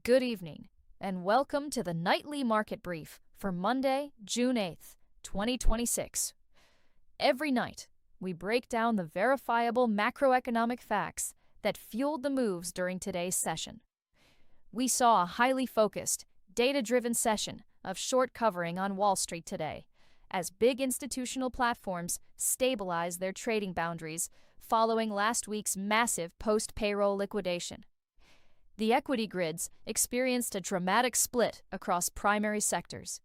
Good evening, and welcome to the Nightly Market Brief for Monday, June 8th, 2026. Every night, we break down the verifiable macroeconomic facts that fueled the moves during today's session. We saw a highly focused, data-driven session of short covering on Wall Street today, as big institutional platforms stabilized their trading boundaries following last week's massive post-payroll liquidation. The equity grids experienced a dramatic split across primary sectors.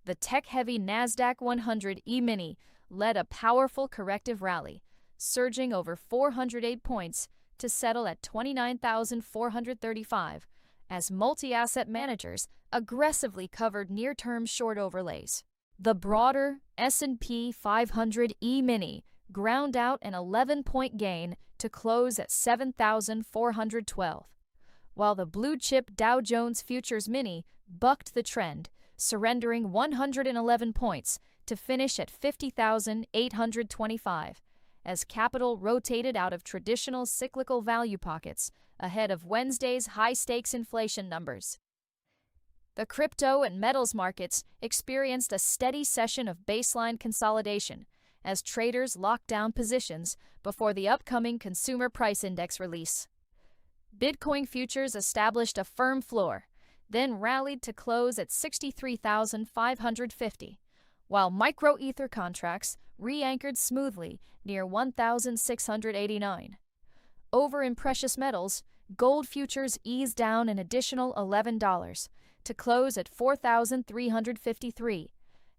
The tech-heavy NASDAQ 100 E-mini led a powerful corrective rally, surging over 408 points to settle at 29,435 as multi-asset managers aggressively covered near-term short overlays. The broader S&P 500 E-mini ground out an 11-point gain to close at 7,412. While the blue-chip Dow Jones Futures Mini bucked the trend, surrendering 111 points to finish at 50,825, as capital rotated out of traditional cyclical value pockets ahead of Wednesday's high-stakes inflation numbers. The crypto and metals markets experienced a steady session of baseline consolidation as traders locked down positions before the upcoming Consumer Price Index release. Bitcoin futures established a firm floor, then rallied to close at 63,550, while micro-ether contracts re-anchored smoothly near 1,689. Over in precious metals, gold futures eased down an additional $11 to close at 4,353,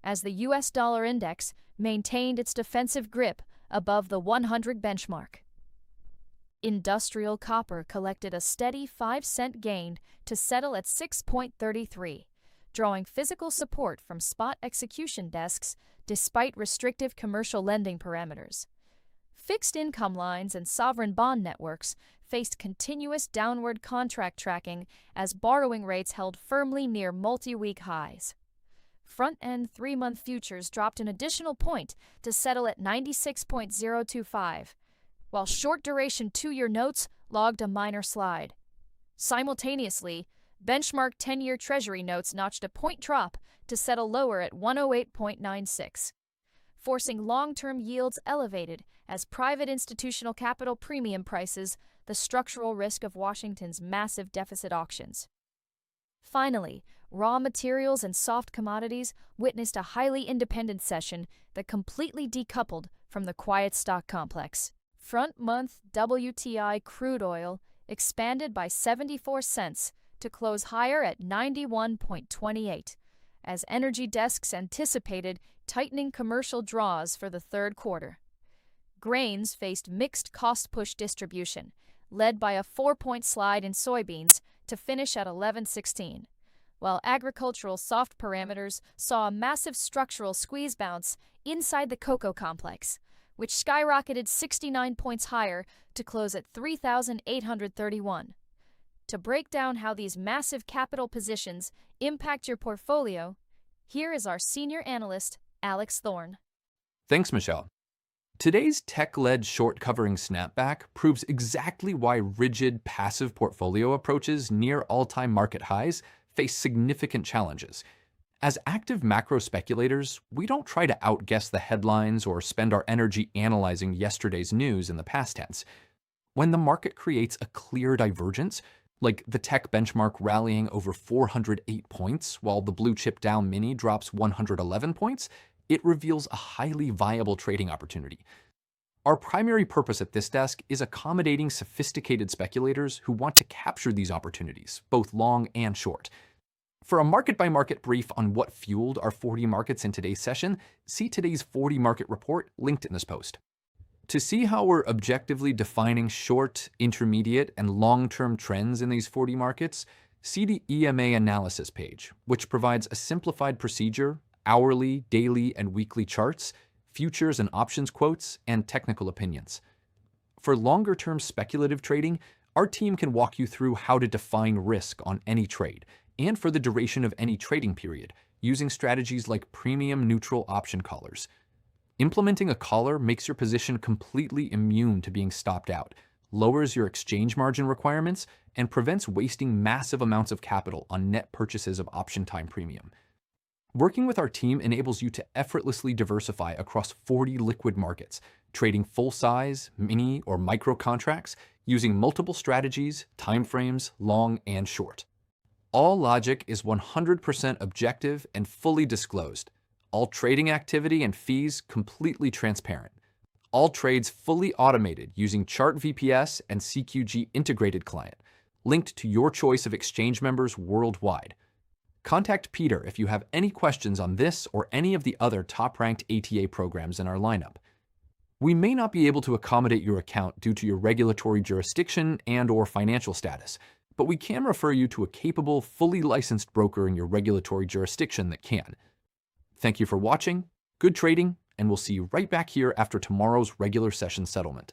as the U.S. dollar index maintained its defensive grip above the 100 benchmark. Industrial copper collected a steady 5-cent gain to settle at 6.33, drawing physical support from spot execution desks despite restrictive commercial lending parameters. Fixed income lines and sovereign bond networks faced continuous downward contract tracking as borrowing rates held firmly near multi-week highs. Front-end 3-month futures dropped an additional point to settle at 96.025, while short-duration 2-year notes logged a minor slide. Simultaneously, benchmark 10-year Treasury notes notched a point drop to settle lower at 108.96, forcing long-term yields elevated as private institutional capital premium prices the structural risk of Washington's massive deficit auctions. Finally, raw materials and soft commodities witnessed a highly independent session that completely decoupled from the quiet stock complex. Front-month WTI crude oil expanded by 74 cents to close higher at 91.28, as energy desks anticipated tightening commercial draws for the third quarter. Grains faced mixed cost-push distribution, led by a 4-point slide in soybeans to finish at 11.16, while agricultural soft parameters saw a massive structural squeeze bounce inside the cocoa complex, which skyrocketed 69 points higher to close at 3,831. To break down how these massive capital positions impact your portfolio, here is our senior analyst, Alex Thorne. Thanks, Michelle. Today's tech-led short-covering snapback proves exactly why rigid, passive portfolio approaches near all-time market highs face significant challenges. As active macro speculators, we don't try to outguess the headlines or spend our energy analyzing yesterday's news in the past tense. When the market creates a clear divergence, like the tech benchmark rallying over 408 points while the blue chip Dow Mini drops 111 points, it reveals a highly viable trading opportunity. Our primary purpose at this desk is accommodating sophisticated speculators who want to capture these opportunities, both long and short. For a market-by-market brief on what fueled our 40 markets in today's session, see today's 40 market report linked in this post. To see how we're objectively defining short, intermediate, and long-term trends in these 40 markets, see the EMA analysis page, which provides a simplified procedure, hourly, daily, and weekly charts, futures and options quotes, and technical opinions. For longer-term speculative trading, our team can walk you through how to define risk on any trade, and for the duration of any trading period, using strategies like premium neutral option collars. Implementing a collar makes your position completely immune to being stopped out, lowers your exchange margin requirements, and prevents wasting massive amounts of capital on net purchases of option time premium. Working with our team enables you to effortlessly diversify across 40 liquid markets, trading full-size, mini, or micro contracts using multiple strategies, timeframes, long and short. All logic is 100% objective and fully disclosed. All trading activity and fees completely transparent. All trades fully automated using Chart VPS and CQG integrated client, linked to your choice of exchange members worldwide. Contact Peter if you have any questions on this or any of the other top-ranked ATA programs in our lineup. We may not be able to accommodate your account due to your regulatory jurisdiction and/or financial status, but we can refer you to a capable, fully licensed broker in your regulatory jurisdiction that can. Thank you for watching, good trading, and we'll see you right back here after tomorrow's regular session settlement.